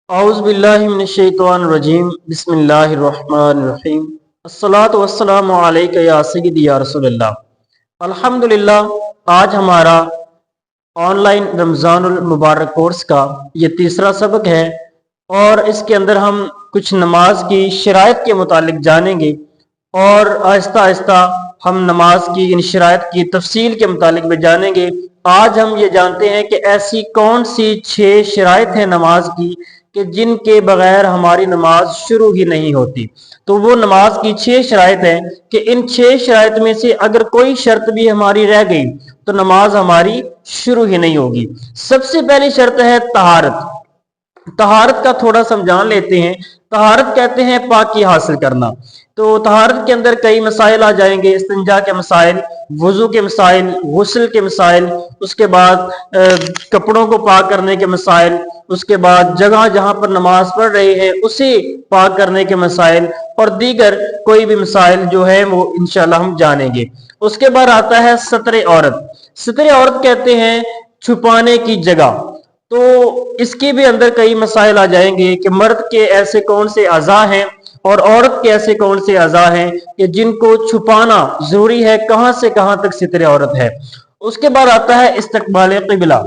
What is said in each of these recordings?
اعوذ باللہ من الشیطان الرجیم بسم اللہ الرحمن الرحیم الصلاۃ والسلام علیک یا سیدی یا رسول اللہ۔ الحمدللہ، آج ہمارا آن لائن رمضان المبارک کورس کا یہ تیسرا سبق ہے اور اس کے اندر ہم کچھ نماز کی شرائط کے متعلق جانیں گے اور آہستہ آہستہ ہم نماز کی ان شرائط کی تفصیل کے متعلق بھی جانیں گے۔ آج ہم یہ جانتے ہیں کہ ایسی کون سی 6 شرائط ہیں نماز کی کہ جن کے بغیر ہماری نماز شروع ہی نہیں ہوتی۔ تو وہ نماز کی 6 شرائط ہیں کہ ان 6 شرائط میں سے اگر کوئی شرط بھی ہماری رہ گئی تو نماز ہماری شروع ہی نہیں ہوگی۔ سب سے پہلی شرط ہے طہارت۔ طہارت کا تھوڑا سمجھان لیتے ہیں۔ طہارت کہتے ہیں پاکی حاصل کرنا۔ تو طہارت کے اندر کئی مسائل آ جائیں گے، استنجا کے مسائل، وضو کے مسائل، غسل کے مسائل، اس کے بعد کپڑوں کو پاک کرنے کے مسائل، اس کے بعد جگہ جہاں پر نماز پڑھ رہے ہیں اسے پاک کرنے کے مسائل اور دیگر کوئی بھی مسائل جو ہے وہ انشاءاللہ ہم جانیں گے۔ اس کے بعد آتا ہے ستر عورت۔ ستر عورت کہتے ہیں چھپانے کی جگہ۔ تو اس کے بھی اندر کئی مسائل آ جائیں گے کہ مرد کے ایسے کون سے اعضاء ہیں اور عورت کے ایسے کون سے اعضاء ہیں کہ جن کو چھپانا ضروری ہے، کہاں سے کہاں تک ستر عورت ہے۔ اس کے بعد آتا ہے استقبال قبلہ،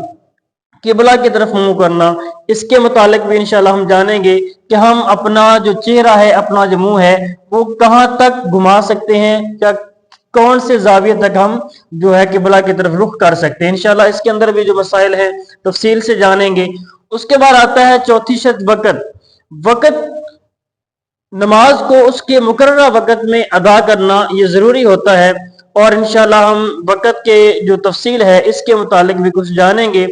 قبلہ کی طرف منہ کرنا۔ اس کے متعلق بھی انشاءاللہ ہم جانیں گے کہ ہم اپنا جو چہرہ ہے، اپنا جو منہ ہے وہ کہاں تک گھما سکتے ہیں یا کون سے زاویے تک ہم جو ہے قبلہ کی طرف رخ کر سکتے ہیں۔ انشاءاللہ اس کے اندر بھی جو مسائل ہیں تفصیل سے جانیں گے۔ اس کے بعد آتا ہے چوتھی شرط وقت۔ نماز کو اس کے مقررہ وقت میں ادا کرنا یہ ضروری ہوتا ہے اور انشاءاللہ ہم وقت کے جو تفصیل ہے اس کے متعلق بھی کچھ جانیں گے۔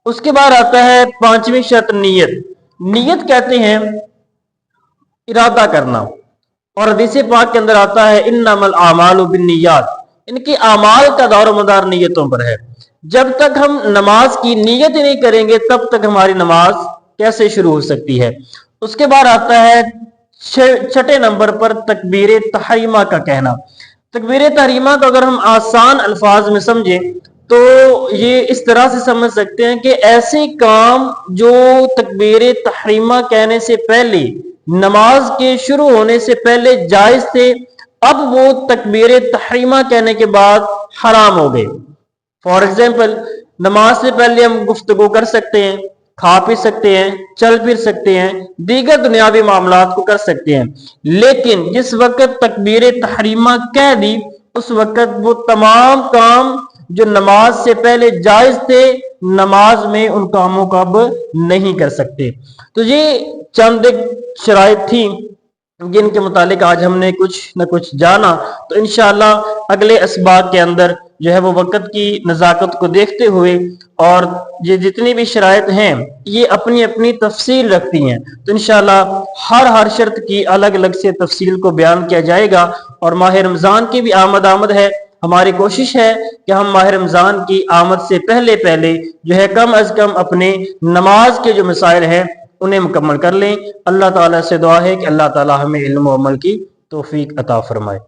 اس کے بعد آتا ہے پانچویں شرط نیت۔ نیت کہتے ہیں ارادہ کرنا اور حدیث پاک کے اندر آتا ہے انما الاعمال بالنیات۔ ان کے اعمال کا دار و مدار نیتوں پر ہے۔ جب تک ہم نماز کی نیت نہیں کریں گے تب تک ہماری نماز کیسے شروع ہو سکتی ہے۔ اس کے بعد آتا ہے چھٹے نمبر پر تکبیر تحریمہ کا کہنا۔ تکبیر تحریمہ کو اگر ہم آسان الفاظ میں سمجھیں تو یہ اس طرح سے سمجھ سکتے ہیں کہ ایسے کام جو تکبیر تحریمہ کہنے سے پہلے، نماز کے شروع ہونے سے پہلے جائز تھے، اب وہ تکبیر تحریمہ کہنے کے بعد حرام ہو گئے۔ فار ایگزامپل، نماز سے پہلے ہم گفتگو کر سکتے ہیں، کھا پی سکتے ہیں، چل پھر سکتے ہیں، دیگر دنیاوی معاملات کو کر سکتے ہیں، لیکن جس وقت تکبیر تحریمہ کہہ دی اس وقت وہ تمام کام جو نماز سے پہلے جائز تھے نماز میں ان کاموں کو اب نہیں کر سکتے۔ تو یہ چند شرائط تھیں جن کے متعلق آج ہم نے کچھ نہ کچھ جانا۔ تو انشاءاللہ اگلے اسباق کے اندر جو ہے وہ وقت کی نزاکت کو دیکھتے ہوئے اور یہ جتنی بھی شرائط ہیں یہ اپنی اپنی تفصیل رکھتی ہیں، تو انشاءاللہ ہر شرط کی الگ الگ سے تفصیل کو بیان کیا جائے گا۔ اور ماہ رمضان کی بھی آمد ہے۔ ہماری کوشش ہے کہ ہم ماہ رمضان کی آمد سے پہلے جو ہے کم از کم اپنے نماز کے جو مسائل ہیں انہیں مکمل کر لیں۔ اللہ تعالیٰ سے دعا ہے کہ اللہ تعالیٰ ہمیں علم و عمل کی توفیق عطا فرمائے۔